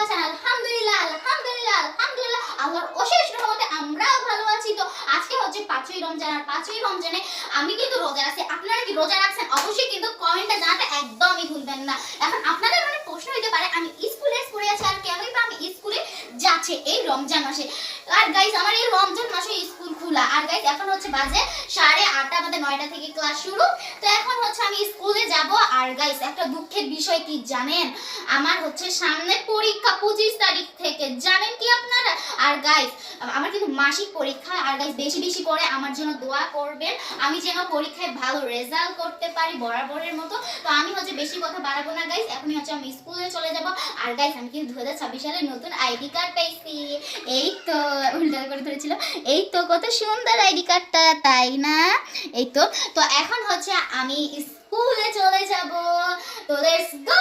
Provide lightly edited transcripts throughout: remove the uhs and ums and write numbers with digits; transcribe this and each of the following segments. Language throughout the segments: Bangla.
আছেন? আলহামদুলিল্লাহ আলহামদুলিল্লাহ আলহামদুলিল্লাহ, আল্লাহর অশেষ রহমতে আমরাও ভালো আছি। তো আজকে হচ্ছে 5ই রমজান, আর 5ই রমজানে আমি কিন্তু রোজা আছি। আপনারা কি রোজা রাখছেন? অবশ্যই কিন্তু কমেন্টে জানাতে একদমই ভুলবেন না। এখন আপনাদের মনে প্রশ্ন হতে পারে আমি স্কুলে পড়ে আছি আর কেনই বা আমি স্কুলে যাচ্ছে এই রমজান মাসে। আর গাইস আমার এই রমজান মাসে স্কুল খোলা, আর গাইস এখন হচ্ছে বাজে 8:30, আমাদের 9টা থেকে ক্লাস শুরু। তো এখন হচ্ছে আমি স্কুলে যাব। আর গাইস একটা দুঃখের বিষয় কি জানেন, আমার হচ্ছে সামনে পরীক্ষা 25 তারিখ থেকে, জানেন কি আপনারা? আর গাইস আমার কিন্তু মাসিক পরীক্ষা। আর গাইস বেশি বেশি করে আমার জন্য দোয়া করবেন, আমি যেন পরীক্ষায় ভালো রেজাল্ট করতে পারি বরাবরের মতো। তো আমি হচ্ছে বেশি কথা বাড়াবো না গাইস, এখনই হচ্ছে আমি স্কুলে চলে যাব। আর গাইস আমি কিন্তু 2026 সালে নতুন আইডি কার্ড পাইছি। এই তো উল্টা করে ধরেছিল, এই তো কত সুন্দর আইডি কার্ডটা, তাই না? এই তো তো এখন হচ্ছে আমি স্কুলে চলে যাব। তো লেটস গো।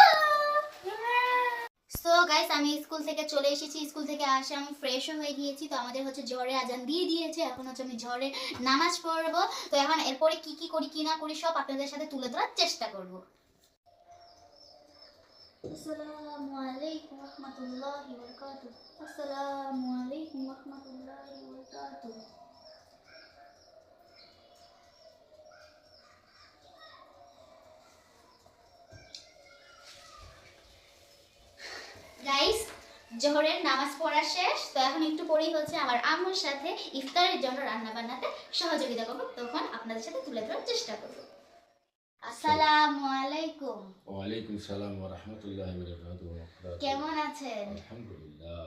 সো গাইস আমি স্কুল থেকে চলে এসেছি, স্কুল থেকে আসে আমি ফ্রেশ হয়ে গিয়েছি। তো আমাদের হচ্ছে জোহরের আজান দিয়ে দিয়েছে, এখন হচ্ছে আমি জোহরের নামাজ পড়বো। তো এখন এরপরে কি কি করি কি না করি সব আপনাদের সাথে তুলে ধরার চেষ্টা করব। আসসালামু আলাইকুম ওয়া রাহমাতুল্লাহি ওয়া বারাকাতুহু। আসসালামু আলাইকুম ওয়া রাহমাতুল্লাহি ওয়া বারাকাতুহু। গাইস জোহরের নামাজ পড়া শেষ। তো এখন একটু পরেই হচ্ছে আমার আম্মুর সাথে ইফতারের জন্য রান্না বান্নাতে সহযোগিতা করব, তখন আপনাদের সাথে তুলে ধরার চেষ্টা করব। আসসালামু আলাইকুম। ওয়ালাইকুম সালাম ওয়া রাহমাতুল্লাহি ওয়া বারাকাতুহু। কেমন আছেন? আলহামদুলিল্লাহ।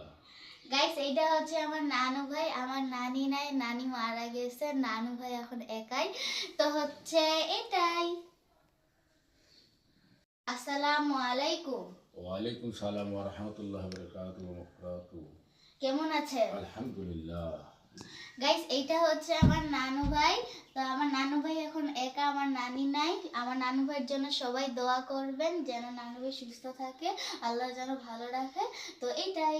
গাইস এইটা হচ্ছে আমার নানু ভাই, আমার নানি নাই, নানি মারা গেছে, নানু ভাই এখন একাই। তো হচ্ছে এটাই। আসসালামু আলাইকুম। ওয়ালাইকুম সালাম ওয়া রাহমাতুল্লাহি ওয়া বারাকাতুহু। কেমন আছেন? আলহামদুলিল্লাহ। গাইস এইটা হচ্ছে আমার নানু ভাই। তো আমার নানু ভাই এখন একা, আমার নানি নাই। আমার নানু ভাইয়ের জন্য সবাই দোয়া করবেন যেন নানু ভাই সুস্থ থাকে, আল্লাহ যেন ভালো রাখে। তো এইটাই।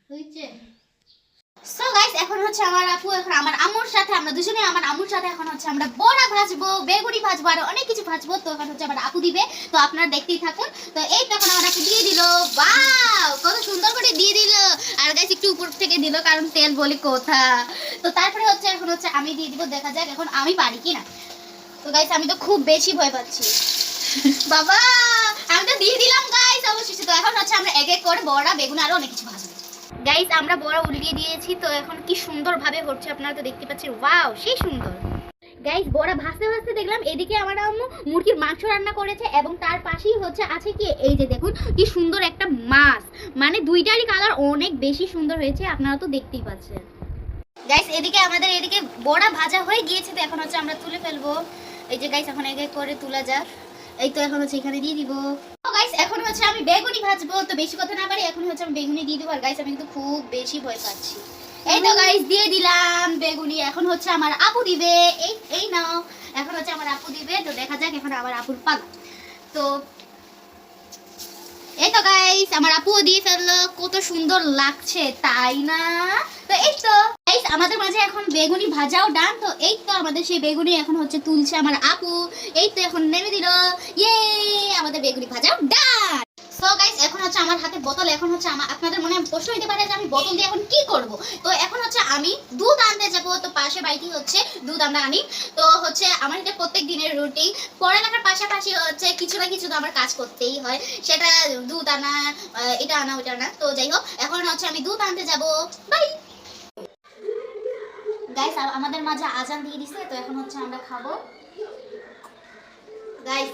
হয়েছে। সো গাইস এখন হচ্ছে আমার আপু এখন আমার আম্মুর সাথে, আমরা দুজনে আমার আম্মুর সাথে এখন হচ্ছে আমরা বড়া ভাজবো, বেগুনি ভাজবো, আর অনেক কিছু ভাজবো। তো এখন হচ্ছে আমার আপু দিবে, তো আপনারা দেখতেই থাকুন। তো এই তো এখন আমার আপু দিয়ে দিল, ওয়াও কত সুন্দর করে দিয়ে দিল। আর গাইস একটু উপর থেকে দিল কারণ তেল বলি কোথা। তো তারপরে হচ্ছে এখন হচ্ছে আমি দিয়ে দিব, দেখা যাক এখন আমি পারি কিনা। তো গাইস আমি তো খুব বেশি ভয় পাচ্ছি। বাবা আমি তো দিয়ে দিলাম গাইস অবশেষে। তো এখন হচ্ছে আমরা এক এক করে বড়া, বেগুন আরো অনেক কিছু ভাজবো। গাইস আমরা বড়া উল্টিয়ে দিয়েছি, তো এখন কি সুন্দর ভাবে হচ্ছে আপনারা তো দেখতে পাচ্ছেন, ওয়াও সেই সুন্দর। গাইস বড়া ভাজতে ভাজতে দেখলাম এদিকে আমার আম্মু মুরগির মাংস রান্না করেছে, এবং তার পাশেই হচ্ছে আছে কি এই যে দেখুন কি সুন্দর একটা মাছ, মানে দুইটারই কালার অনেক বেশি সুন্দর হয়েছে, আপনারা তো দেখতেই পাচ্ছেন। গাইস এদিকে আমাদের এদিকে বড়া ভাজা হয়ে গিয়েছে, তো এখন হচ্ছে আমরা তুলে ফেলবো। এই যে গাইস এখন এক এক করে তোলা যাক। এই তো এখন হচ্ছে এখানে দিয়ে দিব। গাইস এখন হচ্ছে আমি বেগুনি ভাজবো, তো বেশি কথা না পারি এখন হচ্ছে আমি বেগুনি দিয়ে দেবো। আর গাইস আমি কিন্তু খুব বেশি ভয় পাচ্ছি। এই তো গাইস দিয়ে দিলাম বেগুনি, এখন হচ্ছে আমার আপু দিবে। এই এই নাও, এখন হচ্ছে আমার আপু দিবে। তো দেখা যাক এখন আমার আপুর পালা। তো এই তো গাইস আমার আপুও দিয়ে ফেললো, কত সুন্দর লাগছে তাই না? তো এই তো গাইস আমাদের মাঝে এখন বেগুনি ভাজাও ডান। তো এই তো আমাদের সেই বেগুনি এখন হচ্ছে তুলছে আমার আপু। এই তো এখন নেমে দিল, ইয়ে আমাদের বেগুনি ভাজাও ডান। সো গাইস এখন হচ্ছে আমার হাতে বোতল, এখন হচ্ছে আপনাদের মনে প্রশ্ন হতে পারে যে আমি বোতল দিয়ে এখন কি করব। তো এখন হচ্ছে আমি দুধ আনতে যাব, তো পাশে বাড়িতে হচ্ছে দুধ আমরা আনি। তো হচ্ছে আমার এটা প্রত্যেক দিনের রুটিন, পড়ালেখার পাশাপাশি হচ্ছে কিছু না কিছু তো আমার কাজ করতেই হয়, সেটা দুধ আনা, এটা আনা ওটা আনা। তো যাই হোক এখন হচ্ছে আমি দুধ আনতে যাব, বাই। গাইস আমাদের মাঝে আজান দিয়ে দিছে, তো এখন হচ্ছে আমরা খাবো। গাইস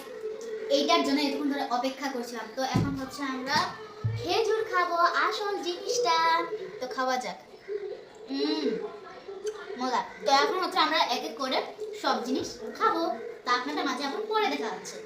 এইটার জন্য এতক্ষণ ধরে অপেক্ষা করছিলাম, তো এখন হচ্ছে আমরা খেজুর খাবো, আসল জিনিসটা। তো খাওয়া যাক, মজা। তো এখন হচ্ছে আমরা এক এক করে সব জিনিস খাবো, তা আপনাদের মাঝে এখন পরে দেখা যাচ্ছে।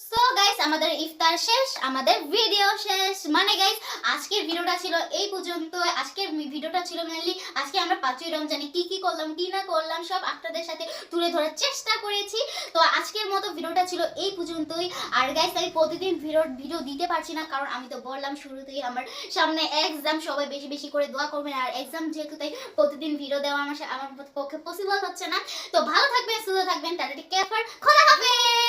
সো সো গাইস আমাদের ইফতার শেষ, আমাদের ভিডিও শেষ। মানে গাইস আজকের ভিডিওটা ছিল এই পর্যন্ত। আজকের ভিডিওটা ছিল মেনলি আজকে আমরা 5ই রমজানে কি কি করলাম কি না করলাম সব আপনাদের সাথে তুলে ধরার চেষ্টা করেছি। তো আজকের মতো ভিডিওটা ছিল এই পর্যন্তই। আর গাইস আমি প্রতিদিন ভিডিও দিতে পারছি না, কারণ আমি তো বললাম শুরুতেই আমার সামনে এক্সাম। সবাই বেশি বেশি করে দোয়া করবেন। আর এক্সাম যেহেতু, তাই প্রতিদিন ভিডিও দেওয়া আমার পক্ষে পসিবল হচ্ছে না। তো ভালো থাকবেন, সুস্থ থাকবেন, টাটা, টেক কেয়ার, খোদা হাফেজ।